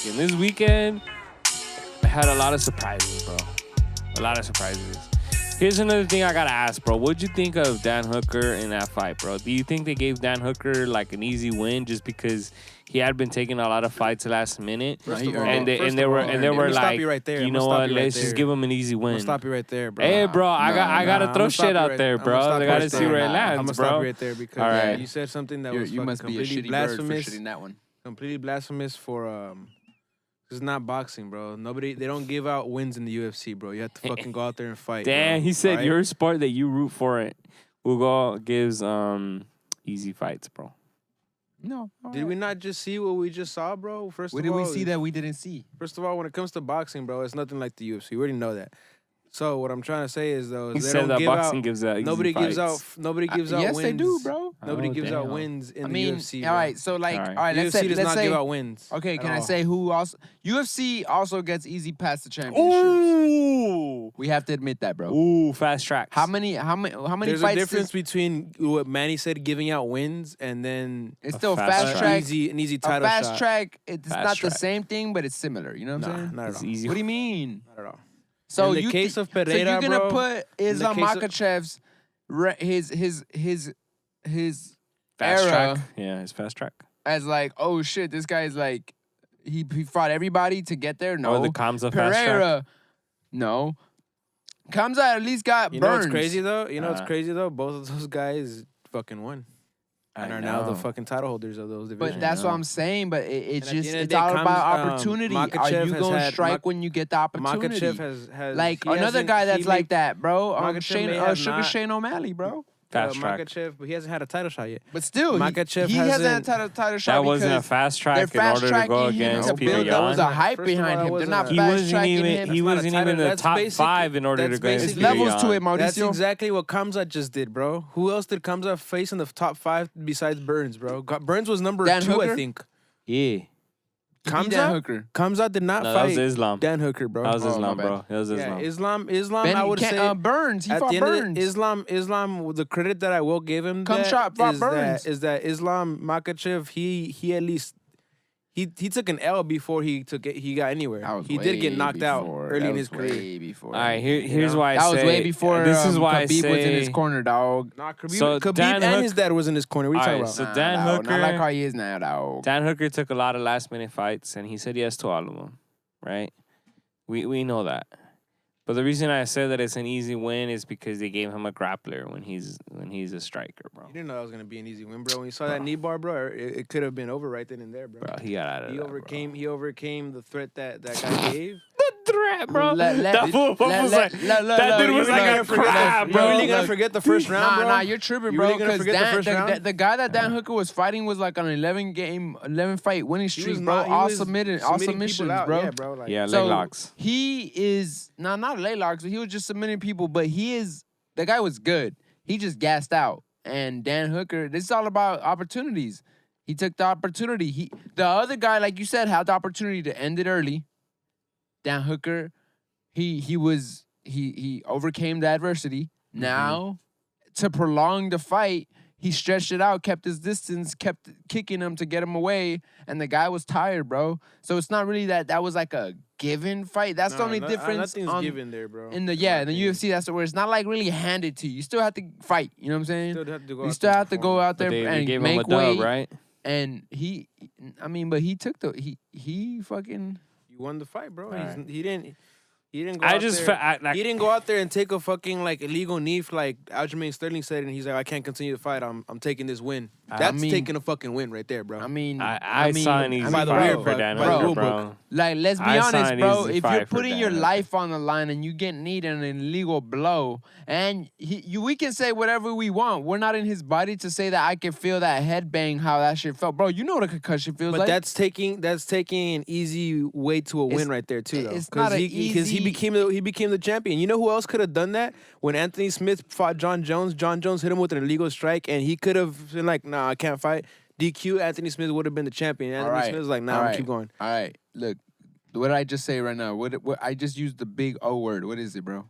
weekend. This weekend had a lot of surprises, bro. A lot of surprises. Here's another thing I gotta ask, bro. What'd you think of Dan Hooker in that fight, bro? Do you think they gave Dan Hooker like an easy win just because he had been taking a lot of fights last minute? And they were like, you know what? Let's just give him an easy win. I'm gonna stop you right there, bro. Hey, bro, I gotta throw shit out there, bro. I gotta see where it lands, I'm gonna bro. stop you right there because you said something that was You must be a completely shitty blasphemous. bird for shitting that one. Completely blasphemous for It's not boxing, bro. They don't give out wins in the UFC, bro. You have to fucking go out there and fight. Damn, bro. he said Right? your sport that you root for it. Hugo gives easy fights, bro. No. Did we not just see what we just saw, bro? First What of did all, we see that we didn't see? First of all, when it comes to boxing, bro, it's nothing like the UFC. We already know that. So what I'm trying to say is though, He they said don't that give boxing out. gives out Nobody easy gives fights. out. Nobody gives out yes, wins. they do, bro. Nobody Oh, gives out damn. wins in I the mean, UFC. all bro. right. So like, All right. all right. UFC does let's not say, give out wins. okay, at can I all. say who also? UFC also gets easy past the championships. Ooh, We have to admit that, bro. ooh, fast tracks. How many There's fights? a difference between what Manny said, giving out wins, and then It's A still fast fast track. track. an easy A title fast shot. track. It's Fast not track. the same thing, but it's similar. You know what I'm Nah, saying? not at It's all. easy. What do you mean? Not at all. So In the you case of so Pereira, you're gonna bro, put Islam case of- Makhachev's his Fast era track. Yeah, it's fast track. as like, oh shit, this guy's like he fought everybody to get there. No, Or the Kamza fast track. Pereira, no. Kamza at least got You know Burns. what's crazy though? You know what's Uh. crazy though? Both of those guys fucking won and I are now the know. fucking title holders of those divisions. But that's know. what I'm saying. But it's And at the just end of the it's day, all about Kamza, opportunity. Are Makhachev you has gonna had- strike when you get the opportunity? Makhachev has like he another hasn't- guy he that's may- like that, bro. Makhachev may have Sugar not- Shane O'Malley, bro. Fast track. Makhachev, but he hasn't had a title shot yet. But still, Makhachev he hasn't hasn't- had a title shot. That wasn't a because fast they're track in fast order to go tracking him against to Peter build. There was a Yan. hype First of all, behind that him. They're wasn't not a- He fast wasn't tracking even. him. He That's not a wasn't even title. in the That's top basic- 5 in order to that's go against basically- Peter levels Yan. to it, Mauricio. That's exactly what Kamza just did, bro. Who else did Kamza face in the top 5 besides Burns, bro? Burns was number Dan 2, Hooker? I think. Yeah, He beat Dan Kamza? Hooker. Kamza did not no, that fight was Islam. Dan Hooker, bro. That was Oh, my Islam, bad. bro. That was yeah, Islam. Islam. Ben, I would say Burns. He at fought the end Burns. of the, Islam. The credit that I will give him Shot fought Burns. is that Islam Makhachev. He at least he took an L before he got anywhere. That was He did get way knocked out before. early That in his was career. Way before. All right, here's why I that say was way before. This is why I Khabib say was in his corner, dog. Nah, Khabib, So Khabib Dan and Hook- his dad was in his corner. What are you All talking right, about? so Dan dog, Hooker- not like how he is now, dog. Dan Hooker took a lot of last minute fights, and he said yes to all of them. Right? We know that. But the reason I said that it's an easy win is because they gave him a grappler when he's a striker, bro. You didn't know that was gonna be an easy win, bro. When you saw that knee bar, bro, it could have been over right then and there, bro. Bro, he got out of He that, overcame. He overcame the threat that guy gave. The threat, bro. Let- that fool was like, look, that dude was look, like a look, crab, You bro. really gonna Look. forget the first round, bro? Nah, you're tripping, You bro. really gonna Because forget the first round? the guy that Dan Hooker was fighting was like on an 11 fight winning He streak, was bro. not- he All was submitted, all submitting people submissions, out. bro. Yeah, bro. Like, Yeah, leg So locks. he is not leg locks, but he was just submitting people. But the guy was good. He just gassed out. And Dan Hooker, this is all about opportunities. He took the opportunity. The other guy, like you said, had the opportunity to end it early. Dan Hooker, he overcame the adversity. Mm-hmm. Now, to prolong the fight, he stretched it out, kept his distance, kept kicking him to get him away, and the guy was tired, bro. So it's not really that was like a given fight. That's the only difference. Nothing's given there, bro. In the UFC, that's where it's not like really handed to you. You still have to fight. You know what I'm saying? You still have to go out there They and gave him a make dub, weight. right? And but he took he fucking. You won the fight, bro. Right. He didn't. He didn't go I out just there. like, He didn't go out there and take a fucking like illegal knee like Aljamain Sterling said, and he's like, I can't continue the fight. I'm taking this win. That's taking a fucking win right there, bro. I mean, I saw an easy by the fight way, for by Dan the Hooker, rule bro. book. like, let's be I saw honest, an bro. easy If fight you're for putting Dan your Hooker. life on the line and you get kneed in an illegal blow, and we can say whatever we want. We're not in his body to say that I can feel that headbang, how that shit felt, bro. You know what a concussion feels But like. that's taking an easy way to a win right there too, though. it's not an because he easy- became the champion. You know who else could have done that? When Anthony Smith fought John Jones, John Jones hit him with an illegal strike, and he could have been like, "Nah, I can't fight." DQ. Anthony Smith would have been the champion. Anthony Smith was like, "Nah, I'm gonna keep going." All right, look, what did I just say right now? What I just used the big O word. What is it, bro?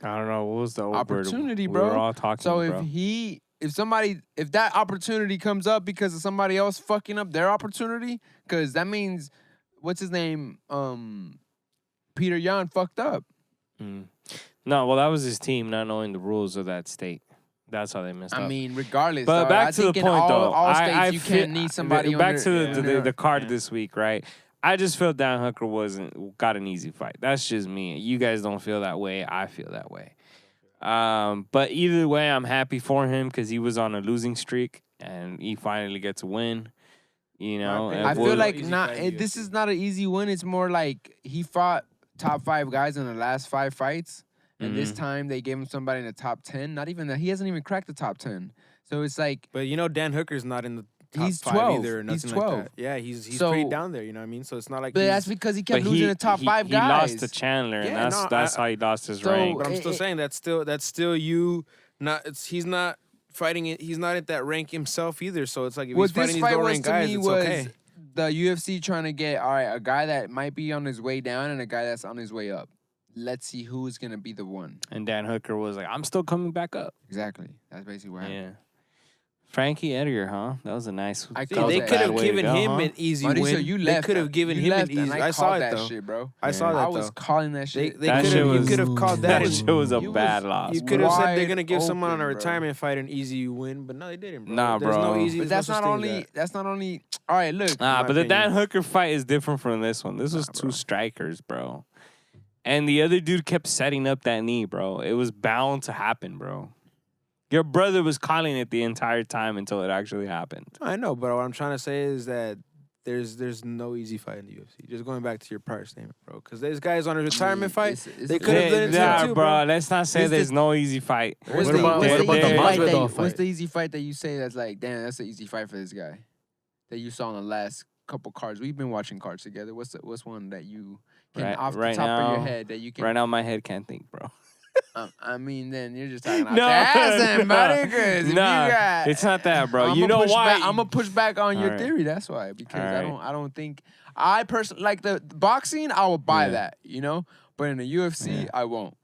I don't know. What was the old Opportunity, word? bro. We were all talking, So bro. if that opportunity comes up because of somebody else fucking up their opportunity, because that means what's his name? Peter Yan fucked up. Mm. No, well, that was his team not knowing the rules of that state. That's how they messed up. I mean, regardless. But dog, back I to the think in point, though. all states I you feel- can't need somebody. Back under, to the card Yeah. this week, right? I just feel Dan Hooker got an easy fight. That's just me. You guys don't feel that way. I feel that way. But either way, I'm happy for him because he was on a losing streak and he finally gets a win. You know, opinion, I and feel we'll- like easy not. fight in This UFC. is not an easy win. It's more like he fought top 5 guys in the last 5 fights, and this Mhm. time they gave him somebody in the top 10. Not even that. He hasn't even cracked the top 10. So it's like But you know, Dan Hooker's not in the top He's 5 12. either. Or He's nothing 12. Like that. Yeah, he's So- pretty down there. You know what I mean? So it's not like. but he's, that's because he kept but losing the top 5 he guys. lost to Chandler, and Yeah, that's no, how he lost his So- rank. But I'm still saying that's still you. He's not fighting it. He's not at that rank himself either. So it's like if What he's fighting this these fight low was rank to guys, me it's was okay. the UFC trying to get a guy that might be on his way down and a guy that's on his way up. Let's see who's gonna be the one. And Dan Hooker was like, I'm still coming back up. Exactly. That's basically what happened. Yeah. Frankie Edgar, huh? That was a nice. I that called was They a that. could bad have way to given go, him huh? an easy Mauricio, win. you They left. could have given You him an left, and easy. I I saw called it that though. shit, bro. I saw Yeah. that I though. was calling that shit. They That could shit have. You was- could have called that. That an- shit was a You bad was- loss. You bro. could have said they're wide gonna give someone on a open, bro. retirement fight an easy win, but no, they didn't, bro. Nah, There's bro. no easy. But there's that's no such not thing as only. that. That's not only. All right, look. Nah, my but the Dan opinion. Hooker fight is different from this one. This was Nah, two bro. strikers, bro. And the other dude kept setting up that knee, bro. It was bound to happen, bro. Your brother was calling it the entire time until it actually happened. I know, but what I'm trying to say is that there's no easy fight in the UFC. Just going back to your prior statement, bro. Because this guy's on a retirement fight. They could have done it to Nah, him too, bro. bro. Let's not say What's there's the- no easy fight. What's What the, about- what's what the about the easy fight Masvidal that you- fight? What's the easy fight that you say that's like, damn, that's an easy fight for this guy? That you saw in the last couple cards. We've been watching cards together. What's one that you can off the Right top of your now- head that you can? Right now, my head can't think, bro. I mean, then you're just talking out No, your ass, then, nah, buddy. 'Cause if nah, you got, it's not that, bro. I'ma You know push why? I'm gonna push back on your Alright. theory. That's why, because Alright. I don't think I personally like the boxing. I will buy Yeah. that, you know. But in the UFC, Yeah. I won't.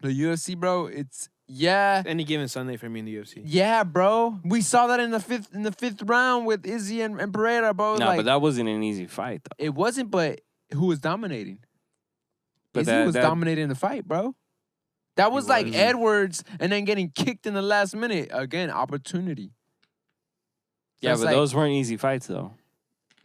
The UFC, bro, it's yeah. Any given Sunday for me in the UFC. Yeah, bro. We saw that in the fifth round with Izzy and Pereira, bro. No, like, but that wasn't an easy fight, though. it wasn't. But who was dominating? But Izzy that- was that- dominating the fight, bro. That was like was. Edwards and then getting kicked in the last minute. Again, opportunity. So Yeah, it's but like, those weren't easy fights, though.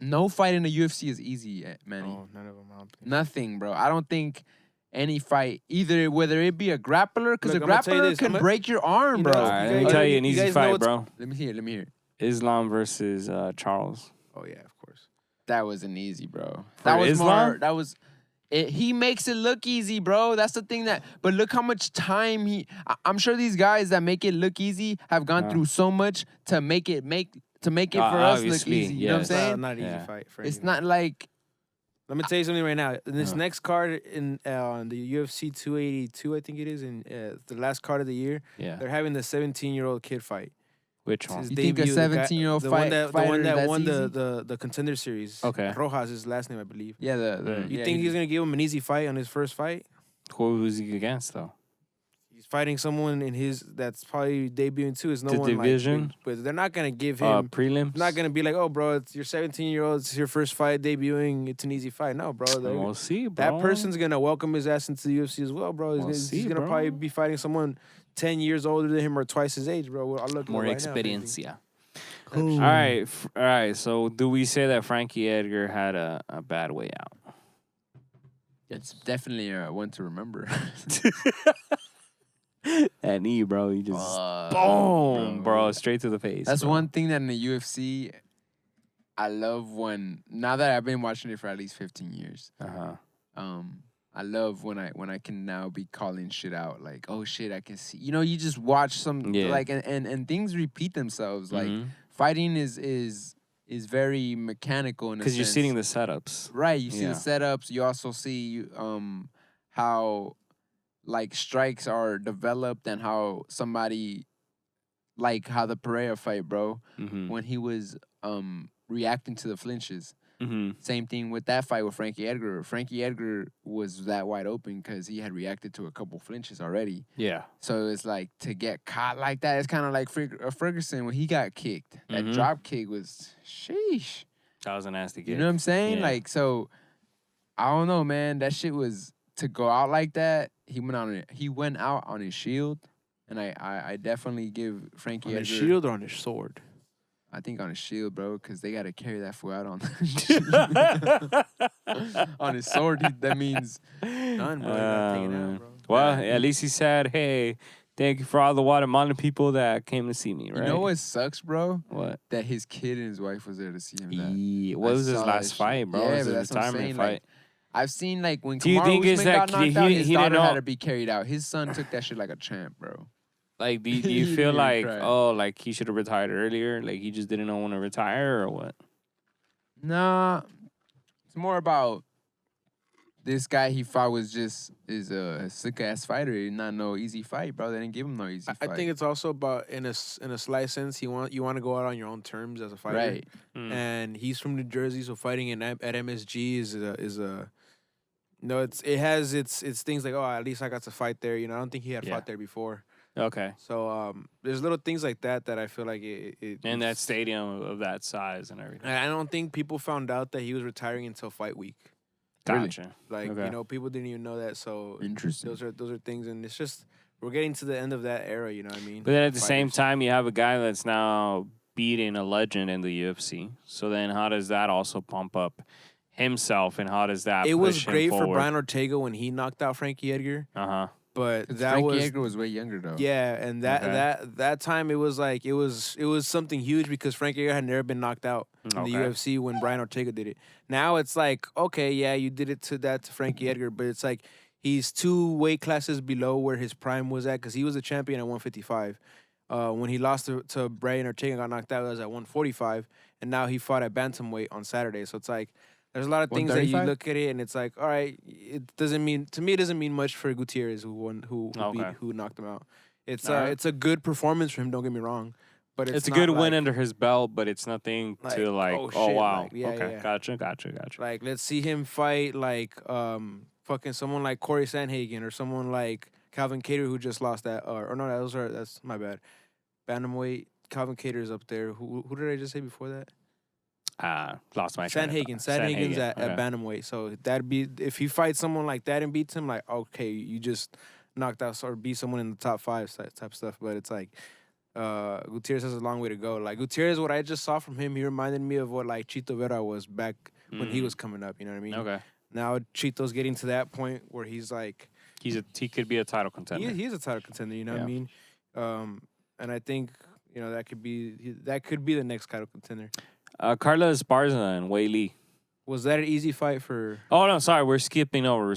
no fight in the UFC is easy, Manny. Oh, none of them. I don't think. Nothing, bro. I don't think any fight, either whether it be a grappler, because a Look, I'ma tell you grappler this, can break your arm, you bro. know- All right, let me guys- tell you you an easy guys know fight, what's- bro. Let me hear. Let me hear. Islam versus Charles. Oh yeah, of course. That wasn't easy, bro. For That was Islam? more. That was. He makes it look easy, bro. That's the thing that. But look how much time he. I'm sure these guys that make it look easy have gone Yeah. through so much to make it for us look Obviously, easy. You know what I'm yes. saying? Not an easy Yeah. fight for It's anyone. not like. Let me tell you something right now. In this Uh-huh. next card in on the UFC 282, I think it is, in the last card of the year, Yeah. they're having the 17-year-old kid fight. Which It's one? his You think a debut, the guy- 17-year-old the one fight- that, the fighter one that that's won easy? the contender series. Okay. Rojas is his last name, I believe. Yeah, Mm. You yeah, think he- he's gonna give him an easy fight on his first fight? Who was he against, though? He's fighting someone in his that's probably debuting too. It's no The one division? like, but they're not gonna give him. Prelims? Not gonna be like, oh, bro, it's your 17-year-old. It's your first fight debuting. It's an easy fight. No, bro. We'll see, bro. That person's gonna welcome his ass into the UFC as well, bro. He's We'll gonna, see, he's gonna bro. probably be fighting someone 10 years older than him or twice his age, bro. I'll look it More up right now, if anything. experiencia. Cool. All right. All right. So, do we say that Frankie Edgar had a bad way out? It's definitely one to remember. That knee, bro. He just Fuck, boom, bro, straight to the face. That's bro. one thing that in the UFC, I love when now that I've been watching it for at least 15 years. Uh-huh. I love when I can now be calling shit out like, oh shit, I can see. You know, you just watch some Yeah. like and things repeat themselves. Like Mhm. fighting is very mechanical in a Because you're sense. seeing the setups. Right, you see Yeah. the setups. You also see how like strikes are developed and how somebody like how the Pereira fight, bro, Mm-hmm. when he was reacting to the flinches. Mm-hmm. Same thing with that fight with Frankie Edgar. Frankie Edgar was that wide open because he had reacted to a couple flinches already. Yeah. So it's like to get caught like that. It's kind of like Ferguson when he got kicked. That Mhm. drop kick was sheesh. That was a nasty kick. You know what I'm saying? Yeah. Like, so I don't know, man. That shit was to go out like that. He went out on his shield, and I definitely give Frankie On Edgar. his shield or on his sword? I think on his shield, bro, because they got to carry that fool out on on his sword. That means Done, bro. You gotta take it man. out, bro. Well, Nah, at least he said, "Hey, thank you for all the Guatemalan people that came to see me." Right? you know what sucks, bro? What? That his kid and his wife was there to see him. That. Yeah. What was his saw that last shit. fight, bro? Yeah, It was but his that's what I'm retirement saying, fight. like, I've seen like when Do you Kamaru think it's Usman that got knocked he- out, he his didn't daughter know- had to be carried out. His son took that shit like a champ, bro. Like, do you He feel didn't like, cry. oh, like he should have retired earlier? Like he just didn't know when to retire, or what? Nah, it's more about this guy he fought was just is a sick ass fighter. He's not no easy fight, bro. They didn't give him no easy I fight. think it's also about in a slight sense, you want to go out on your own terms as a fighter. right. And he's from New Jersey, so fighting at MSG is a no. It has its things like, oh, at least I got to fight there. You know, I don't think he had Yeah. fought there before. Okay. So there's little things like that I feel like it In that it's- stadium of that size and everything. And I don't think people found out that he was retiring until fight week. Really? Gotcha. Like Okay. you know, people didn't even know that. So Interesting. those are things, and it's just we're getting to the end of that era. You know what I mean? But then at the same Fighters. time, you have a guy that's now beating a legend in the UFC. So then how does that also pump up himself, and how does that It push was him great for forward? Brian Ortega when he knocked out Frankie Edgar, Uh-huh. but 'Cause that Frankie was Edgar was way younger though. yeah, and that time it was like it was something huge because Frankie Edgar had never been knocked out in the Okay. UFC when Brian Ortega did it. Now it's like okay, yeah, you did it to Frankie Edgar, but it's like he's 2 weight classes below where his prime was at because he was a champion at 155. When he lost to Brian Ortega, got knocked out, it was at 145, and now he fought at bantamweight on Saturday. So it's like there's a lot of things that you 135? look at it and it's like, all right, it doesn't mean to me. It doesn't mean much for Gutierrez who Okay. who knocked him out. It's All right. it's a good performance for him. Don't get me wrong, but It's a not good win like- under his belt, but it's nothing to like, oh, oh, shit, wow. like, yeah, okay. yeah. Gotcha. Like let's see him fight like fucking someone like Corey Sanhagen or someone like Calvin Kattar who just lost that or no, that's my bad. Bantamweight Calvin Kattar's up there. Who did I just say before that? Lost my train of thought. Sanhagen's at Okay. bantamweight. So that'd be if he fights someone like that and beats him, like okay, you just knocked out or beat someone in the top 5 type stuff. But it's like Gutierrez has a long way to go. Like Gutierrez, what I just saw from him, he reminded me of what like Chito Vera was back when he was coming up. You know what I mean? Okay. Now Chito's getting to that point where he's like He could be a title contender. he's a title contender. You know what I Yeah. mean? And I think you know that could be the next title contender. Carla Esparza and Wei Lee. Was that an easy fight for? Oh no, sorry, we're skipping over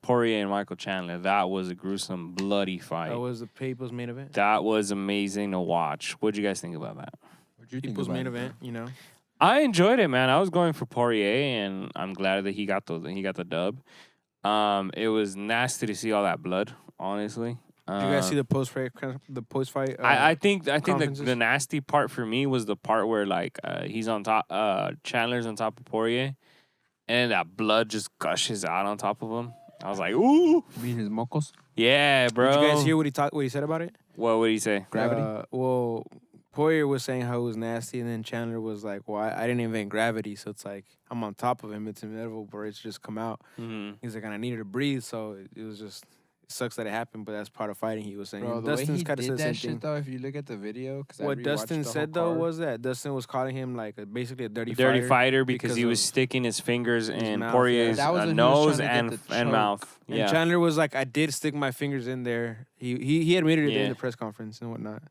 Poirier and Michael Chandler. That was a gruesome, bloody fight. That was the People's main event. That was amazing to watch. What'd you guys think about that? What'd you think People's about main it, event. You know. I enjoyed it, man. I was going for Poirier, and I'm glad that he got the dub. It was nasty to see all that blood, honestly. Did you guys see the post fight? I think conferences? the nasty part for me was the part where like he's on top, Chandler's on top of Poirier, and that blood just gushes out on top of him. I was like, ooh, You mean his mocos? yeah, bro. Did you guys hear what he said about it? What would he say? Gravity? Well, Poirier was saying how it was nasty, and then Chandler was like, "Well, I didn't invent gravity, so it's like I'm on top of him. It's inevitable, but it's just come out." Mm-hmm. He's like, "And I needed to breathe, so it was just." It sucks that it happened, but that's part of fighting. He was saying. Bro, And the way Dustin's he kind of did said the that same thing. shit though, if you look at the video, because What Dustin said though was that Dustin was calling him like basically a dirty fighter because because he was of sticking his fingers in mouth, Poirier's yeah. That was when he was nose trying to get the and choke. mouth. And Yeah. Chandler was like, I did stick my fingers in there. He admitted it Yeah. in the press conference and whatnot.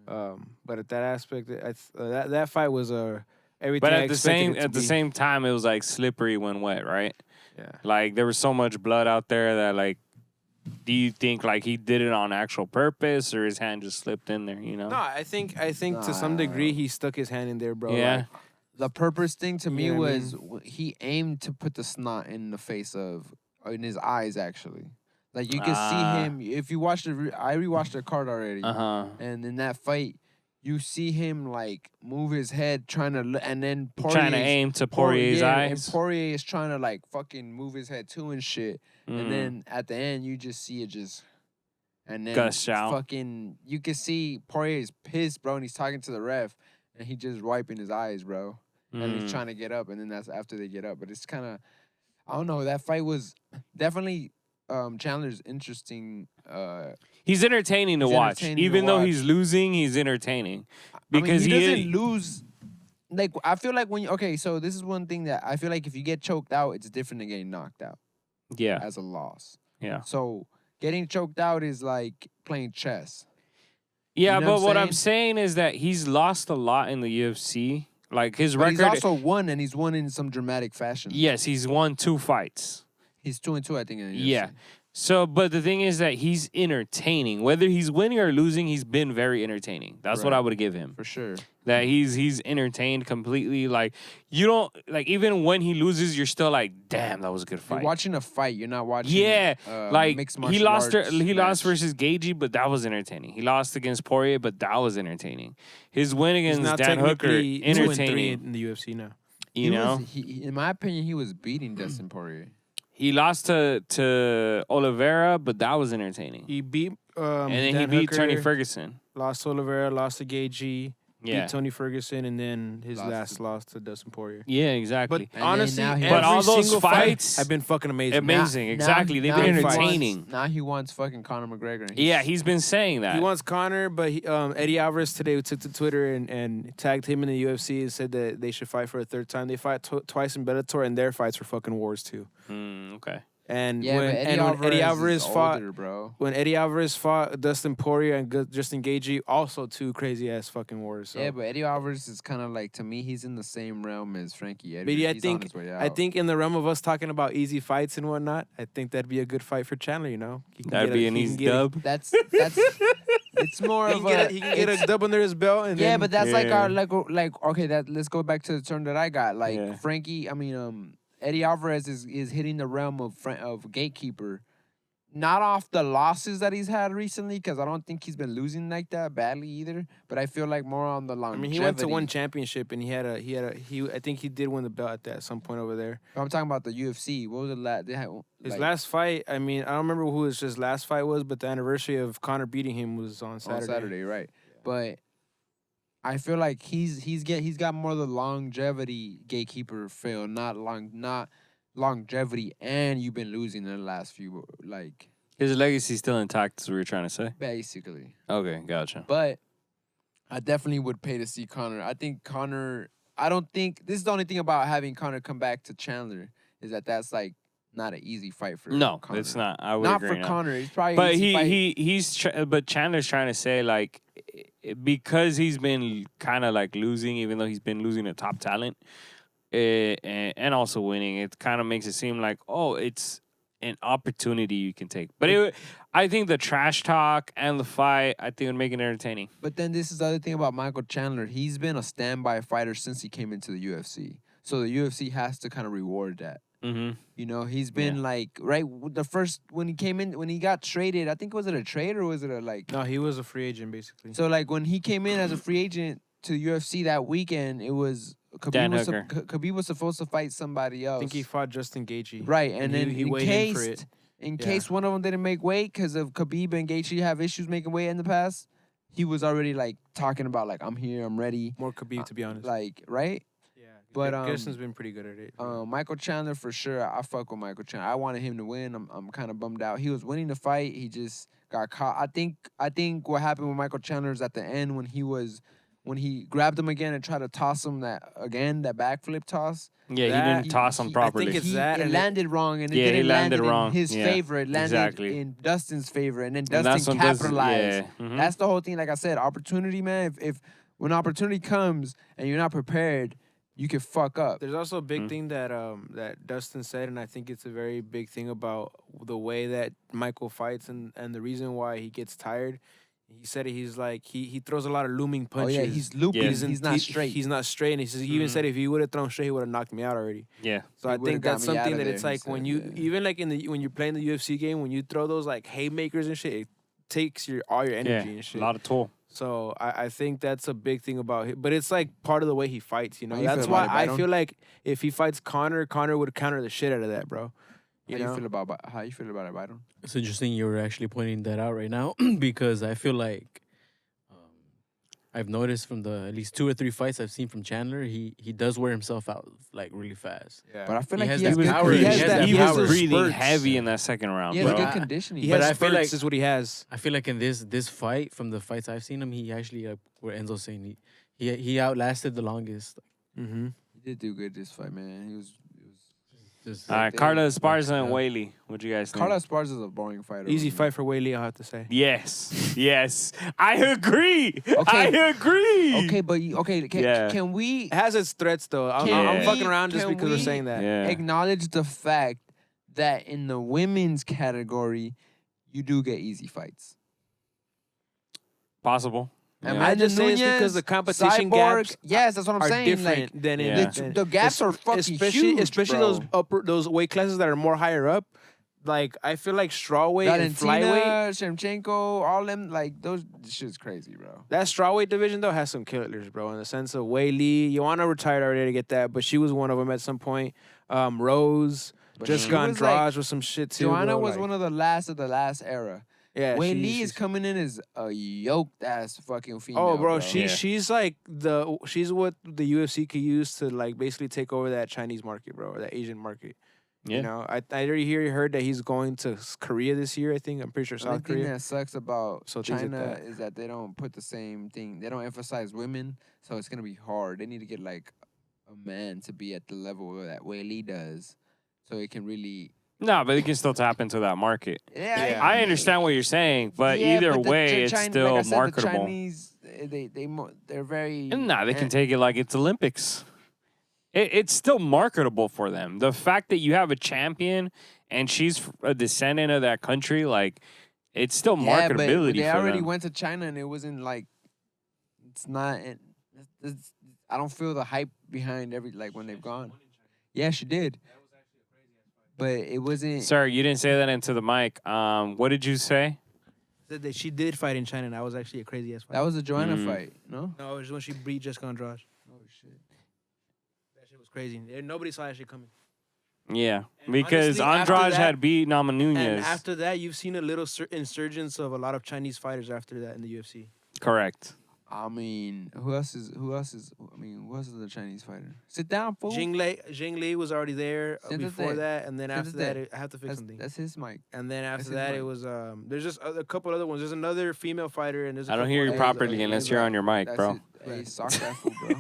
But at that aspect, that fight was everything. But I at the expected it to the be. same time, it was like slippery when wet, right? Yeah. Like there was so much blood out there that like, do you think like he did it on actual purpose or his hand just slipped in there? You know? No, I think to some degree he stuck his hand in there, bro. Yeah. Like, the purpose thing to me You know what I was he aimed to put the snot in the face in his eyes actually. Like you can see him if you watch I rewatched the card already, and in that fight you see him like move his head trying to and then Trying to aim to Poirier's eyes. and Poirier is trying to like fucking move his head too and shit, and then at the end you just see it just. And then Gush out. fucking, you can see Poirier's pissed, bro, and he's talking to the ref, and he just wiping his eyes, bro. and he's trying to get up, and then that's after they get up. But it's kind of, I don't know. That fight was definitely Chandler's interesting. He's entertaining to He's watch. entertaining to Even though watch. he's losing, he's entertaining. I Because mean, he doesn't lose. Like, I feel like when you, okay, so this is one thing that I feel like if you get choked out, it's different than getting knocked out yeah. as a loss. Yeah. So getting choked out is like playing chess. Yeah, You know but what I'm what I'm saying? saying is that he's lost a lot in the UFC. Like his But he's record. also won, and he's won in some dramatic fashion. Yes, he's won 2 fights. He's 2-2, I think. In the Yeah. UFC. So, but the thing is that he's entertaining. Whether he's winning or losing, he's been very entertaining. That's what Right. I would give him. For sure. That he's entertained completely. Like you don't like even when he loses, you're still like, damn, that was a good You're fight. watching a fight. You're not watching. Yeah, like mixed he martial lost. arts He lost match. versus Gagey, but that was entertaining. He lost against Poirier, but that was entertaining. His win He's against now Dan Hooker, technically 2-3 entertaining. in the UFC now. You know, In my opinion, he was beating Dustin Poirier. he lost to Oliveira, but that was entertaining. He beat And then Dan he beat Hooker, Tony Ferguson. lost to Oliveira, lost to Gaethje, Yeah, beat Tony Ferguson, and then his Lost last to- loss to Dustin Poirier. yeah, exactly. But And honestly, then now he- every But all those single fights fight have been fucking amazing. amazing. Exactly, they've now been he wants- entertaining. Now he wants fucking Conor McGregor. and Yeah, he's been saying that. He wants Conor, but Eddie Alvarez today took to Twitter and tagged him in the UFC and said that they should fight for a third time. They fight twice in Bellator, and their fights were fucking wars too. Okay. And Yeah, when but Eddie Alvarez is fought older, bro. when Eddie Alvarez fought Dustin Poirier and Justin Gaethje, also 2 crazy ass fucking wars. So. Yeah, but Eddie Alvarez is kind of like, to me, he's in the same realm as Frankie Edgar. But yeah, He's on his way out. I think in the realm of us talking about easy fights and whatnot, I think that'd be a good fight for Chandler. You know, He can That'd get be a- an he can easy get a- dub. that's it's more He of can get a he can get a dub under his belt. And yeah, then, but that's like Yeah. our like okay, that let's go back to the term that I got. Like Yeah. Frankie, I mean Eddie Alvarez is hitting the realm of gatekeeper. Not off the losses that he's had recently, because I don't think he's been losing like that badly either. But I feel like more on the I longevity. mean, he went to one championship and he I think he did win the belt at some point over there. I'm talking about the UFC. What was the last? They had, His last fight, I mean, I don't remember who his last fight was, but the anniversary of Conor beating him was on Saturday. on Saturday, right? But I feel like he's got more of the longevity gatekeeper feel, not longevity, and you've been losing in the last few, like, His legacy's still intact, is what you're trying to say. basically. Okay, gotcha. But I definitely would pay to see Conor. I think Conor. I don't think this is the only thing about having Conor come back to Chandler is that that's like not an easy fight for No, Conor. it's not. I would Not agree. for no. Conor. It's probably But an easy fight. but Chandler's trying to say like because he's been kind of like losing, even though he's been losing to top talent, and also winning, it kind of makes it seem like it's an opportunity you can take. But I think the trash talk and the fight, I think would make it entertaining. But then this is the other thing about Michael Chandler. He's been a standby fighter since he came into the UFC. So the UFC has to kind of reward that. Mm-hmm. You know, he's been like, right, the first, when he came in, when he got traded, I think, was it a trade or was it a like? No, he was a free agent basically. So like when he came in as a free agent to the UFC that weekend, it was, Dan Khabib was, Hooker. Khabib was supposed to fight somebody else. I think he fought Justin Gaethje. Right, and then he in weighed in for it. case one of them didn't make weight because of Khabib and Gaethje have issues making weight in the past, he was already like talking about like, I'm here, I'm ready. More Khabib, to be honest. Like, right? yeah, but, Pearson's been pretty good at it. Michael Chandler for sure. I fuck with Michael Chandler. I wanted him to win. I'm kind of bummed out. He was winning the fight. He just got caught. I think what happened with Michael Chandler is at the end when he grabbed him again and tried to toss him that backflip toss. Yeah, he That- didn't toss him I properly. think it's that, It and landed wrong, and it Yeah, he didn't land landed wrong. in his Yeah, favor. It landed exactly. in Dustin's favor, and then And that's Dustin when Dustin- capitalized. yeah, mhm. That's the whole thing. Like I said, opportunity, man. If when opportunity comes and you're not prepared, you can fuck up. There's also a big Mm. thing that Dustin said, and I think it's a very big thing about the way that Michael fights and the reason why he gets tired. He said he's like he throws a lot of looming Oh punches. yeah, he's looping. Yeah. He's not straight. He's not straight. And he says he even said if he would have thrown straight, he would have knocked me out already. Yeah. So He I would've think got that's me out something of that there, it's he like when said, you yeah. even like when you're playing the UFC game, when you throw those like haymakers and shit, it takes all your energy Yeah, and a shit. lot of toll. So I think that's a big thing about him. But it's like part of the way he fights, you know. How you That's feel why about it, I Byron? feel like if he fights Conor would counter the shit out of that, bro. You know? How you feel about it, Byron? It's interesting you're actually pointing that out right now because I feel like I've noticed from the at least 2 or 3 fights I've seen from Chandler, he does wear himself out like really fast. Yeah. But I feel He like has he has that good power. conditioning. He has was breathing spurts. heavy in that second round, He has bro. good conditioning. He But has I feel spurts like- is what he has. I feel like in this fight, from the fights I've seen him, he actually where Enzo's saying he outlasted the longest. Mm-hmm. He did do good this fight, man. He was Just, All right, Carla Esparza and Whaley. What do you guys think? Carlos Esparza is a boring fighter. Easy man. fight for Weili, I'll have to say. Yes, yes, I agree. I Okay. agree. Okay, but Yeah. can we It has its threats though. I'm Can fucking we- around just can because we're we- saying that. Yeah. acknowledge the fact that in the women's category, you do get easy fights? Possible. And Yeah. I Amanda just say it's because Nunes, the competition Cyborg, gaps yes, that's what I'm are saying. different Like, than in Yeah. the gaps are fucking huge, especially bro. those weight classes that are more higher up. Like I feel like strawweight and flyweight. Valentina, Shevchenko, all them, like, those shit's crazy, bro. That strawweight division though has some killers, bro. In the sense of Weili, Joanna retired already to get that, but she was one of them at some point. Rose, But Jessica she was, Andrade like- was some shit too. Joanna bro, was like, one of the last era. Yeah, Weili she's is coming in as a yoked ass fucking female. Oh, bro, Yeah. she's like she's what the UFC could use to like basically take over that Chinese market, bro, or that Asian market. Yeah. You know, I already heard that he's going to Korea this year. I think I'm pretty sure The only South thing Korea. that sucks about So things like China that. is that they don't put the same thing. They don't emphasize women, so it's gonna be hard. They need to get like a man to be at the level that Weili does, so it can really. No, but they can still tap into that market. Yeah. I understand what you're saying, but Yeah, either but the way, it's China- still like I said, marketable. The Chinese, they're very. And nah, they can eh. take it like it's Olympics. It's still marketable for them. The fact that you have a champion and she's a descendant of that country, like, it's still Yeah, but marketability they for already them. went to China and it wasn't like. It's not. I don't feel the hype behind when they've gone. Yeah, she did. But it wasn't. Sir, you didn't say that into the mic. What did you say? Said that she did fight in China, and that was actually a crazy ass fight. That was a Joanna Mm. fight, no? no, it was when she beat Jessica Andrade. Oh shit. That shit was crazy. Nobody saw that shit coming. Yeah, And because honestly, after Andrade that- had beat Nama Nunez. And after that, you've seen a little insurgence of a lot of Chinese fighters after that in the UFC. Correct. I mean, who else is who else is the Chinese fighter? Sit down, fool. Jing Lee was already there before Siéntate. that, and then after that, Siéntate. I have to fix something. That's his mic. And then after his that, mic. it was there's just a couple other ones. There's another female fighter, and there's. I don't hear you Hey, properly hey, unless hey, you're bro. on your mic, That's bro. it. Hey, sock that fool, bro.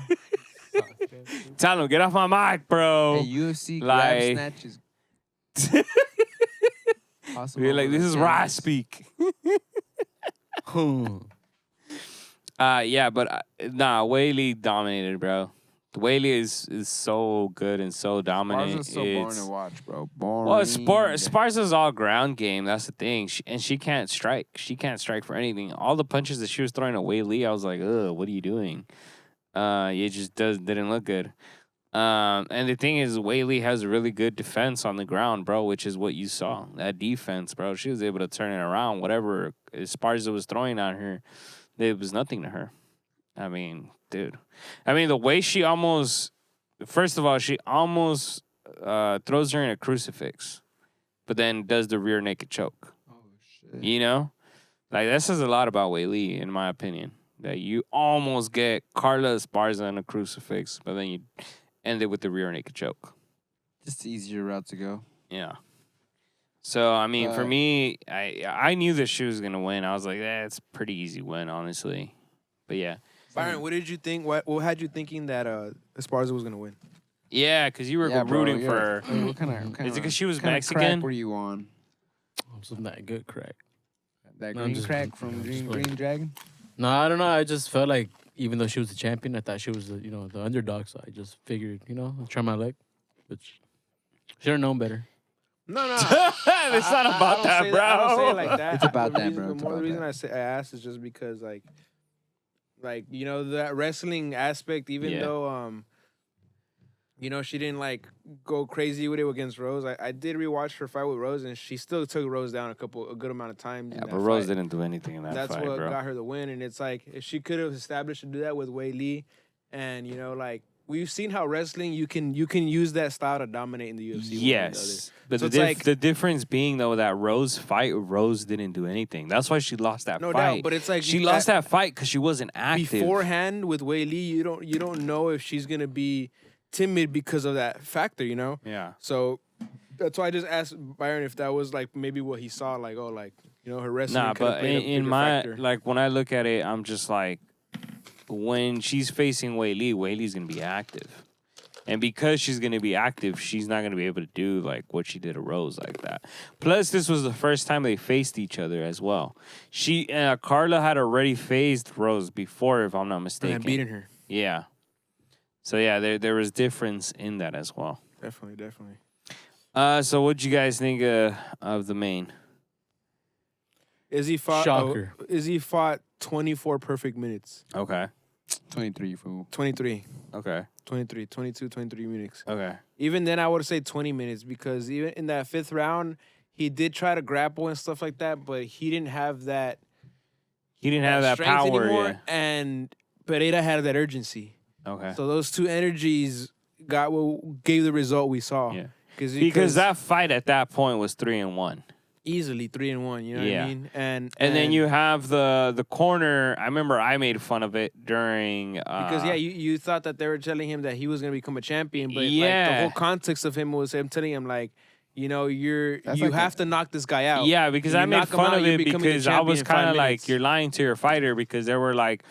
Tell him, get off my mic, bro. Hey, UFC Like- grab snatches. Awesome You're like, over this the is where I cameras. speak. Yeah, but nah, Whaley dominated, bro. Whaley is so good and so dominant. Sparza's so boring It's- to watch, bro. Boring. Well, Sparza's all ground game. That's the thing. She can't strike. She can't strike for anything. All the punches that she was throwing at Whaley, I was like, ugh, what are you doing? It just didn't look good. And the thing is, Whaley has really good defense on the ground, bro, which is what you saw. That defense, bro. She was able to turn it around. Whatever Sparza was throwing on her, it was nothing to her. I mean, dude. I mean, the way she almost, first of all, she almost throws her in a crucifix, but then does the rear naked choke. Oh shit. You know? Like, that says a lot about Whaley, in my opinion. That you almost get Carla Esparza in a crucifix, but then you end it with the rear naked choke. Just the easier route to go. Yeah. So, I mean, for But- me, I knew that she was going to win. I was like, it's a pretty easy win, honestly. But yeah. Byron, what did you think? What had you thinking that Esparza was gonna win? Yeah, because you were Yeah, bro, rooting yeah. for her. Hey, what kind of? Is it because she was Crack Mexican? were you on? Some that good crack. That No, I'm green just- crack from I'm just Green playing. Dragon. No, I don't know. I just felt like even though she was the champion, I thought she was the underdog. So I just figured, I'll try my luck. But should have known better. No, no. It's not about that, I bro. don't say it like that. It's about The that, reason- bro. It's The about reason that. I asked is just because like that wrestling aspect. Even Yeah. though she didn't like go crazy with it against Rose. I did rewatch her fight with Rose, and she still took Rose down a good amount of times. Yeah, in but that Rose fight. didn't do anything in that That's fight, what bro. got her the win. And it's like if she could have established to do that with Wei Lee, and like we've seen how wrestling you can use that style to dominate in the UFC. one way or the Yes, other. but So the, it's like- the difference being though that Rose didn't do anything. That's why she lost that No fight. doubt, but it's like she lost that fight because she wasn't active. beforehand with Wei Li. You don't know if she's gonna be timid because of that factor, you know. Yeah. So that's why I just asked Byron if that was like maybe what he saw, like her wrestling. Nah, could have but played a in bigger my factor. like when I look at it, I'm just like, when she's facing Wei Li's gonna be active, and because she's gonna be active, she's not gonna be able to do like what she did to Rose like that. Plus, this was the first time they faced each other as well. Carla had already faced Rose before, if I'm not mistaken. and beating her. Yeah. So yeah, there was difference in that as well. Definitely. So what'd you guys think of the main? Izzy fought. Shocker. Izzy fought 24 perfect minutes. Okay. 23 fool. 23, Okay. 23, 22, 23 minutes. Okay. Even then, I would say 20 minutes because even in that fifth round, he did try to grapple and stuff like that, but he didn't have that. He didn't have that strength power. anymore, Yeah. and Pereira had that urgency. Okay. So those two energies gave the result we saw. Yeah. Because that fight at that point was 3-1. easily 3-1. You know Yeah. what I mean? And then you have the corner. I remember I made fun of it during because you thought that they were telling him that he was gonna become a champion, but like, the Yeah. whole context of him was him telling him like, you know, you like have to knock this guy out. Yeah, because You I made knock him fun out, of you're it becoming the because I was champion in 5 kind of like, minutes. you're lying to your fighter, because they're like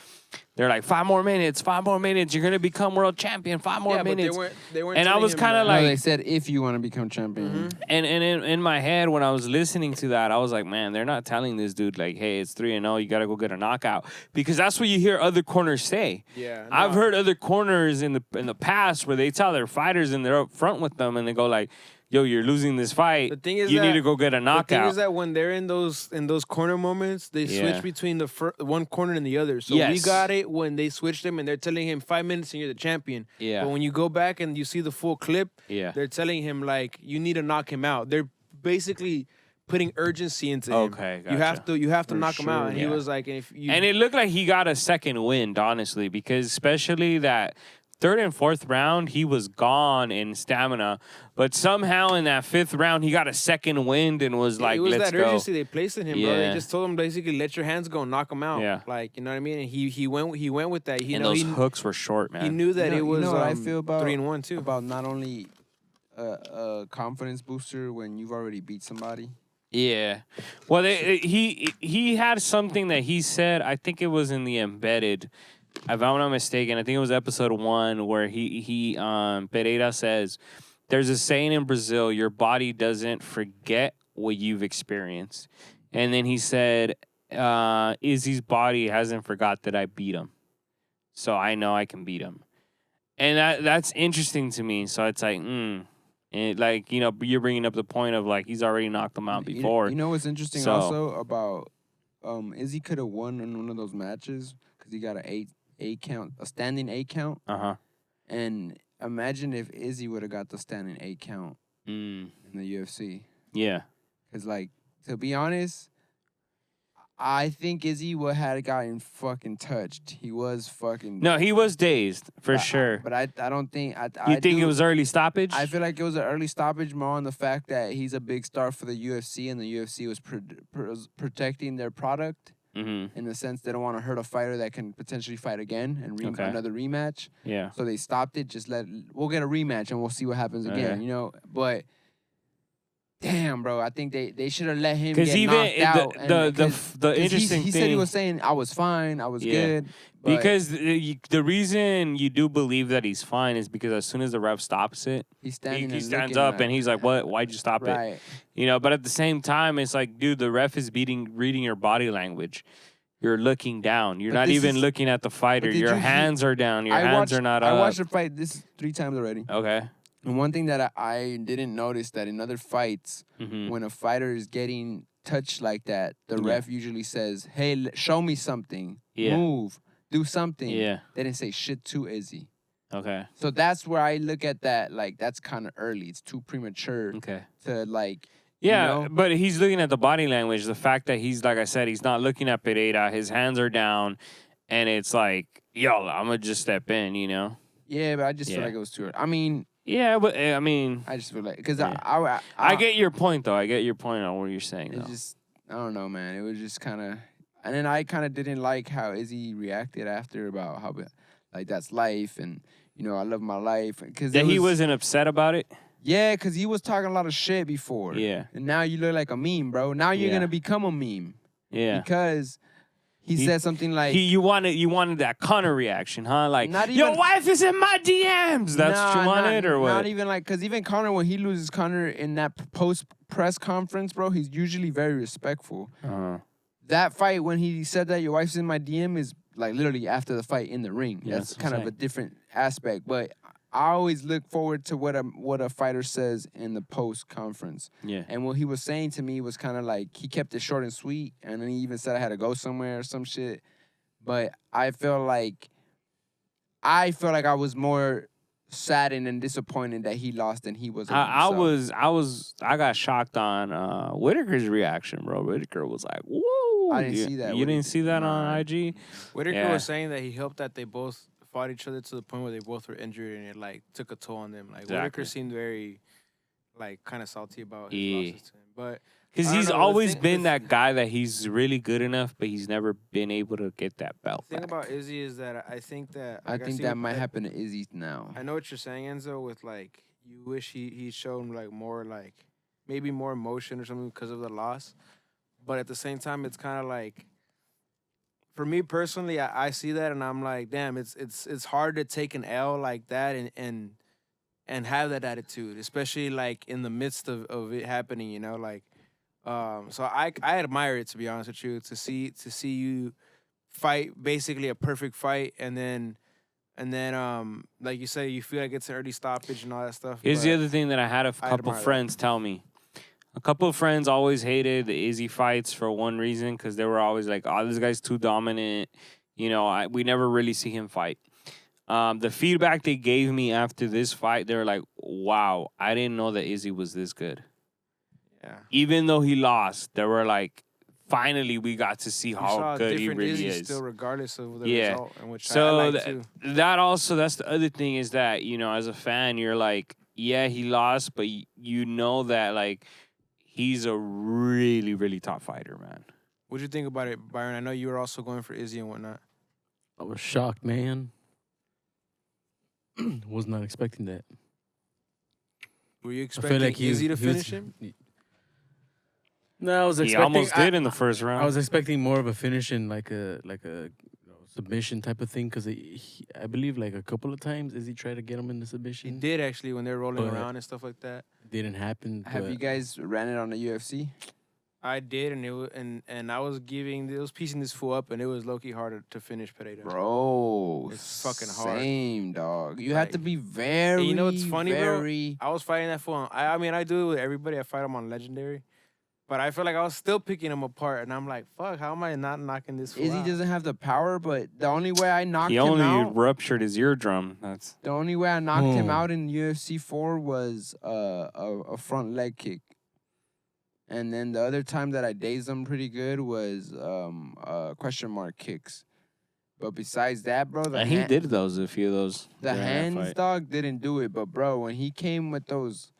5 more minutes, you're gonna become world champion, 5 more Yeah, but minutes. they weren't. And I telling was him kinda that. like- No, they said if you want to become champion. And in my head, when I was listening to that, I was like, man, they're not telling this dude like, hey, it's 3-0, you gotta go get a knockout, because that's what you hear other corners say. Yeah, no. I've heard other corners in the past where they tell their fighters and they're up front with them and they go like, yo, you're losing this fight. The thing is you need that- to go get a The thing knockout. is that when they're in those corner moments, they Yeah. switch between the one corner and the other. So we Yes. got it when they switched him and they're telling him 5 minutes and you're the champion. Yeah. But when you go back and you see the full clip, Yeah. they're telling him like you need to knock him out. They're basically putting urgency into him. Okay, You have gotcha. to knock him out. And he yeah. was like, if you And it looked like he got a second wind, honestly, because especially that third and fourth round, he was gone in stamina. But somehow in that fifth round, he got a second wind and was like, it was let's that go. urgency they placed in him, bro. Yeah. They just told him basically let your hands go and knock him out. Yeah. Like, you know what I mean? And he went with that. And those hooks were short, man. He knew that it was you know what I feel about 3-1 too. about not only a confidence booster when you've already beat somebody. Yeah. Well, he had something that he said. I think it was in the embedded, if I'm not mistaken. I think it was episode 1 where he Pereira says, "There's a saying in Brazil: your body doesn't forget what you've experienced." And then he said, "Izzy's body hasn't forgot that I beat him, so I know I can beat him." And that's interesting to me. So it's like, And like, you know, you're bringing up the point of like he's already knocked him out before. You know what's interesting So- also about Izzy could have won in one of those matches because he got a standing 8 count. And imagine if Izzy would have got the standing 8 count in the UFC. Yeah. Because, like, to be honest, I think Izzy would have gotten fucking touched. He was fucking. No, he was dazed for sure. But I don't think. You think it was early stoppage? I feel like it was an early stoppage more on the fact that he's a big star for the UFC and the UFC was protecting their product Mm-hmm. in the sense they don't want to hurt a fighter that can potentially fight again and Okay. another rematch. Yeah. So they stopped it. We'll get a rematch and we'll see what happens again. Okay. You know, but. Damn, bro! I think they should have let him Because get even knocked out. the interesting he thing, said he was saying I was fine, I was Yeah. good. But because the reason you do believe that he's fine is because as soon as the ref stops it, he's standing. he and stands looking up like- and he's like, "What? Why'd you stop it?" right. You know. But at the same time, it's like, dude, the ref is reading your body language. You're looking down. You're But not this even is- looking at the fighter. did Your you- hands are down. Your hands are not I up. watched the fight this 3 times already. Okay. And one thing that I didn't notice that in other fights, Mm-hmm. when a fighter is getting touched like that, the Yeah. ref usually says, "Hey, show me something. Yeah. Move. Do something." Yeah. They didn't say shit to Izzy. Okay. So that's where I look at that. Like that's kind of early. It's too premature Okay. to like. Yeah, You know? but he's looking at the body language. The fact that he's, like I said, he's not looking at Pereira. His hands are down, and it's like, yo, I'm gonna just step in, you know. Yeah, but I just feel Yeah. like it was too early. I mean, Yeah, but I mean, I just feel like because Yeah. I get your point though. I get your point on what you're saying. it Though. just I don't know, man. It was just kind of, and then I kind of didn't like how Izzy reacted after about how like that's life and I love my life because That he wasn't upset about it. yeah, because he was talking a lot of shit before. Yeah. And now you look like a meme, bro. Now you're Yeah. gonna become a meme Yeah. because he said something like you wanted that Connor reaction, huh? Like Not your even- wife is in my DMs. That's what you wanted, or what? Not even like, because even Connor, when he loses Connor in that post press conference, bro, he's usually very respectful. That fight when he said that your wife's in my DM is like literally after the fight in the ring. Yeah, That's that's what kind I'm of a different aspect. But I always look forward to what a fighter says in the post conference. Yeah. And what he was saying to me was kind of like he kept it short and sweet, and then he even said I had to go somewhere or some shit. But I felt like I was more saddened and disappointed that he lost than he was. I got shocked on Whitaker's reaction, bro. Whitaker was like, "Whoa!" I didn't see that. You didn't see that on IG? Whitaker Yeah. was saying that he hoped that they both fought each other to the point where they both were injured and it like took a toll on them. Like Exactly. Whitaker seemed very like kind of salty about his Yeah. losses to him. But Because I don't he's know, the always thing been with- that guy that he's really good enough, but he's never been able to get that belt. the thing back. about Izzy is that I think that I like, think see that what- might happen to Izzy now. I know what you're saying, Enzo, with like you wish he showed like more like maybe more emotion or something because of the loss. But at the same time, it's kind of like for me personally, I see that and I'm like, damn, it's hard to take an L like that and have that attitude, especially like in the midst of it happening, you know, like so I admire it, to be honest with you, to see you fight basically a perfect fight and then like you say, you feel like it's an early stoppage and all that stuff. Here's the but other thing that I had a I couple admire that. friends tell me. A couple of friends always hated the Izzy fights for one reason, because they were always like, "Oh, this guy's too dominant." You know, we never really see him fight. The feedback they gave me after this fight, they were like, "Wow, I didn't know that Izzy was this good." Yeah. Even though he lost, they were like, "Finally, we got to see You how saw a good he different really Izzy is." still, regardless of the Yeah. result, and which I So like too. that's the other thing is that, you know, as a fan, you're like, yeah, he lost, but you know that like he's a really, really top fighter, man. What'd you think about it, Byron? I know you were also going for Izzy and whatnot. I was shocked, man. Was not expecting that. Were you I expecting feel like Izzy to finish him? No, I was He expecting. almost did in the first round. I was expecting more of a finish in like a submission type of thing because I believe like a couple of times Izzy tried to get him in the He submission. did actually when they were rolling But- around and stuff like that. Didn't happen. Have but you guys ran it on the UFC? I did, and it was, and I was piecing this fool up, and it was low-key harder to finish Pereira. Bro, It's fucking hard. Same, dog. You have to Like- be very, you know what's funny, bro? very... I was fighting that fool. I mean, I do it with everybody. I fight him on Legendary, but I feel like I was still picking him apart, and I'm like, fuck, how am I not knocking this fool Izzy out? doesn't have the power, but the only way I knocked He him only out... ruptured his eardrum. That's The only way I knocked him Hmm. out in UFC 4 was a front leg kick. And then the other time that I dazed him pretty good was question mark kicks. But besides that, bro, and he did those, a few of those. the during that hands, fight. dog, didn't do it. But bro, when he came with those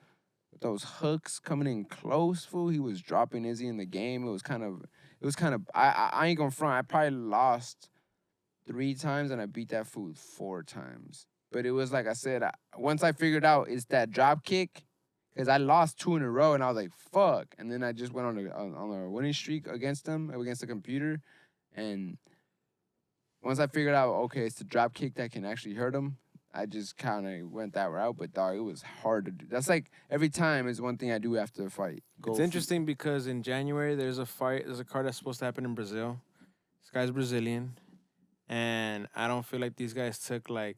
hooks coming in close, fool, he was dropping Izzy in the game. It was kind of I ain't gonna front. I probably lost 3 times and I beat that fool 4 times. But it was like I said, once I figured out it's that drop kick, because I lost 2 in a row and I was like, fuck. And then I just went on a winning streak against him, against the computer. And once I figured out, okay, it's the drop kick that can actually hurt him, I just kind of went that route. But dog, it was hard to do. That's like every time is one thing I do after a fight. It's interesting because in January there's a card that's supposed to happen in Brazil. This guy's Brazilian, and I don't feel like these guys took like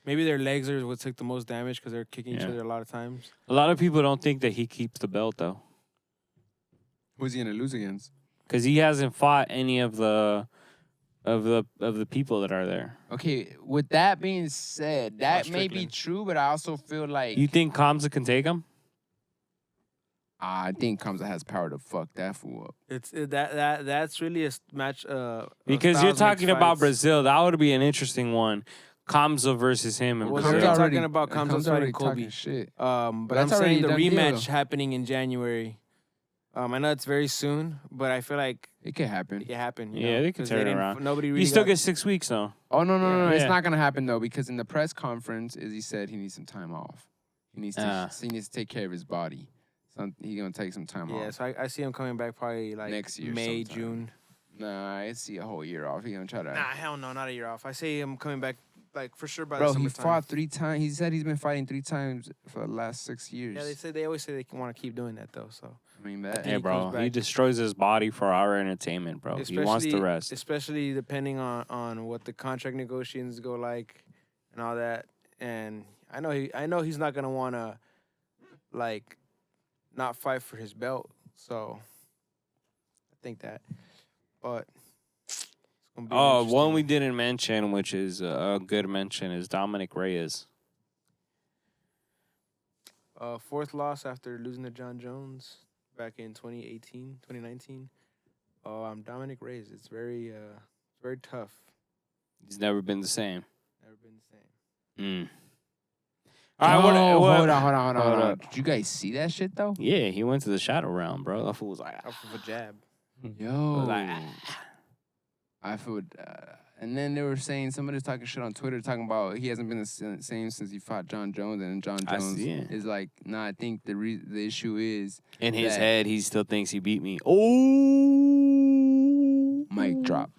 maybe their legs are what took the most damage because they're kicking each Yeah. other a lot of times. A lot of people don't think that he keeps the belt though, Who's he gonna lose against? because he hasn't fought any of the people that are there. Okay, with that being said, that may be Strickland. true, but I also feel like You think Kamsa can take him? I think Kamsa has power to fuck that fool up. That's really a match. Because you're talking about Brazil, that would be an interesting one. Kamza versus him and Well, Brazil. they're talking about Kamza's fighting talking Kobe. shit. But I'm that's already saying the a done rematch deal. happening in January. I know it's very soon, but I feel like It could happen. it can happen. You Yeah, know? they can 'Cause turn it didn't- around. Nobody really You still got- get 6 weeks though. Oh no! It's Yeah. not gonna happen though because in the press conference, Izzy said he needs some time off. He needs to take care of his body. So he's gonna take some time Yeah, off. so I see him coming back probably like Next year May, sometime. June. Nah, I see a whole year off. He gonna try to. Nah, hell no, not a year off. I see him coming back like for sure by Bro, the he summertime. fought 3 times. He said he's been fighting 3 times for the last 6 years. Yeah, they always say they want to keep doing that though. So I mean that. Yeah, he bro. comes He back. destroys his body for our entertainment, bro. He wants to rest. especially depending on what the contract negotiations go like and all that. And I know he's not gonna want to like not fight for his belt. So I think that, but. It's gonna be Oh, interesting. one we didn't mention, which is a good mention, is Dominic Reyes. Fourth loss after losing to John Jones back in 2019. Dominic Reyes. It's very tough. He's never been the same. Never been the same. Mm. All right, Hold on. Hold up. Did you guys see that shit though? Yeah, he went to the shadow round, bro. That fool was like, Off of a jab. Yo, like, I feel. And then they were saying somebody's talking shit on Twitter, talking about he hasn't been the same since he fought John Jones, and John I Jones see it. is like, nah. I think the issue is in his that- head, he still thinks he beat me. Oh, mic drop.